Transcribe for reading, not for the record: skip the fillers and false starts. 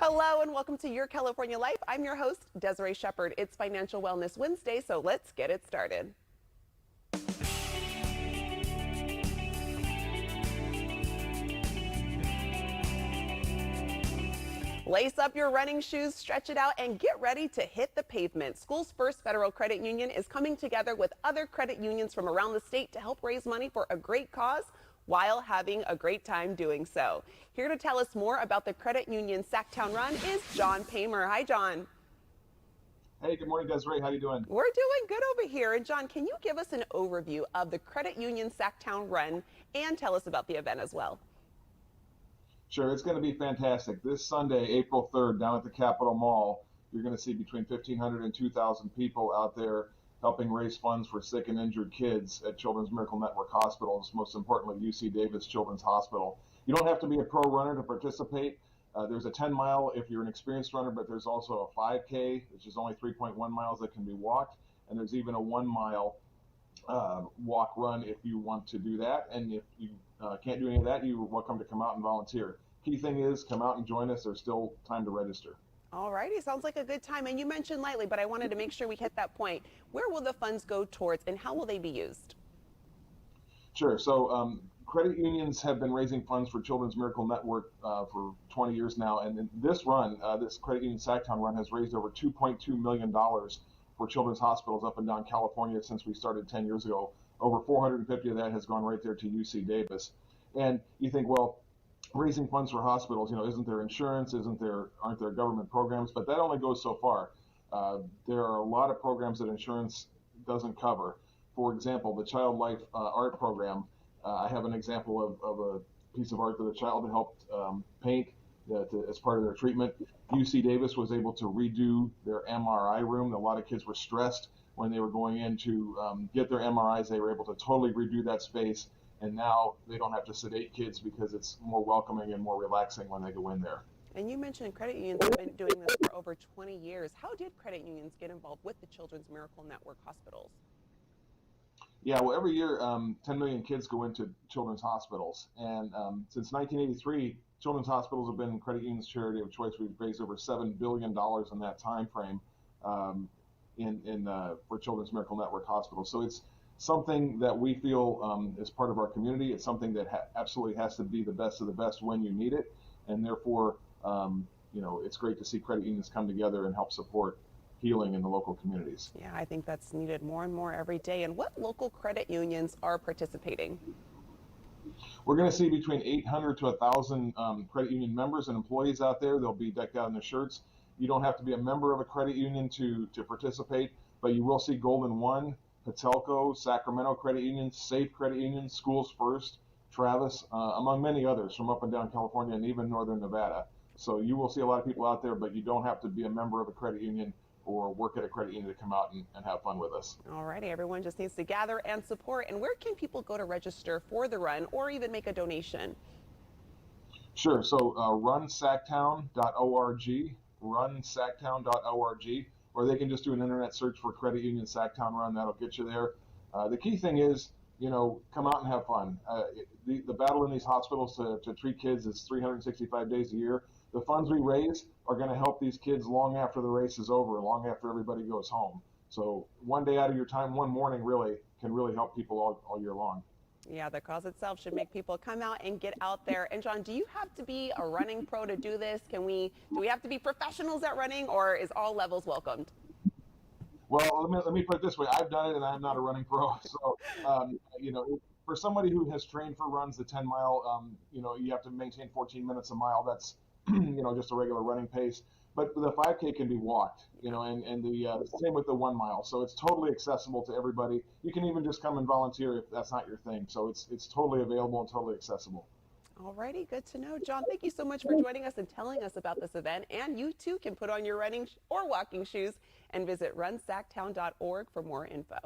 Hello and welcome to Your California Life. I'm your host, Desiree Shepard. It's Financial Wellness Wednesday, so let's get it started. Lace up your running shoes, stretch it out, and get ready to hit the pavement. SchoolsFirst Federal Credit Union is coming together with other credit unions from around the state to help raise money for a great cause while having a great time doing so. Here to tell us more about the credit union SacTown Run is John Pamer. Hi, John. Hey, good morning, Desiree. How you doing? We're doing good over here. And John, can you give us an overview of the credit union SacTown Run and tell us about the event as well? Sure, it's going to be fantastic. This Sunday, April 3rd, down at the Capitol Mall, you're going to see between 1,500 and 2,000 people out there helping raise funds for sick and injured kids at Children's Miracle Network hospitals, most importantly, UC Davis Children's Hospital. You don't have to be a pro runner to participate. There's a 10-mile if you're an experienced runner, but there's also a 5K, which is only 3.1 miles that can be walked, and there's even a 1-mile walk run if you want to do that. And if you can't do any of that, you're welcome to come out and volunteer. Key thing is come out and join us. There's still time to register. All righty, sounds like a good time. And you mentioned lightly, but I wanted to make sure we hit that point. Where will the funds go towards and how will they be used? Sure. So credit unions have been raising funds for Children's Miracle Network for 20 years now. And in this run, this credit union SacTown Run has raised over $2.2 million for children's hospitals up and down California since we started 10 years ago. Over 450 of that has gone right there to UC Davis. And you think, well, raising funds for hospitals, isn't there insurance? Aren't there government programs? But that only goes so far. There are a lot of programs that insurance doesn't cover. For example, the Child Life Art Program. I have an example of a piece of art that a child helped paint as part of their treatment. UC Davis was able to redo their MRI room. A lot of kids were stressed when they were going in to get their MRIs. They were able to totally redo that space. And now they don't have to sedate kids because it's more welcoming and more relaxing when they go in there. And you mentioned credit unions have been doing this for over 20 years. How did credit unions get involved with the Children's Miracle Network hospitals? Yeah, well, every year 10 million kids go into children's hospitals. And since 1983, children's hospitals have been credit unions' charity of choice. We've raised over $7 billion in that time frame for Children's Miracle Network hospitals. So it's something that we feel is part of our community. It's something that absolutely has to be the best of the best when you need it. And therefore, it's great to see credit unions come together and help support healing in the local communities. Yeah, I think that's needed more and more every day. And what local credit unions are participating? We're going to see between 800 to 1,000 credit union members and employees out there. They'll be decked out in their shirts. You don't have to be a member of a credit union to participate, but you will see Golden One, Patelco, Sacramento Credit Union, Safe Credit Union, SchoolsFirst, Travis, among many others from up and down California and even northern Nevada. So you will see a lot of people out there, but you don't have to be a member of a credit union or work at a credit union to come out and have fun with us. All righty, everyone just needs to gather and support. And where can people go to register for the run or even make a donation? Sure, so runsactown.org, runsactown.org, or they can just do an internet search for Credit Union SacTown Run. That'll get you there. The key thing is, come out and have fun. The battle in these hospitals to treat kids is 365 days a year. The funds we raise are going to help these kids long after the race is over, long after everybody goes home. So one day out of your time, one morning can really help people all year long. Yeah, the cause itself should make people come out and get out there. And John, do you have to be a running pro to do this? Do we have to be professionals at running, or is all levels welcomed? Well, let me put it this way. I've done it and I'm not a running pro. So, for somebody who has trained for runs, the 10-mile, you have to maintain 14 minutes a mile. That's, just a regular running pace. But the 5K can be walked, and the same with the 1 mile. So it's totally accessible to everybody. You can even just come and volunteer if that's not your thing. So it's totally available and totally accessible. All righty, good to know. John, thank you so much for joining us and telling us about this event. And you too can put on your running or walking shoes and visit runsactown.org for more info.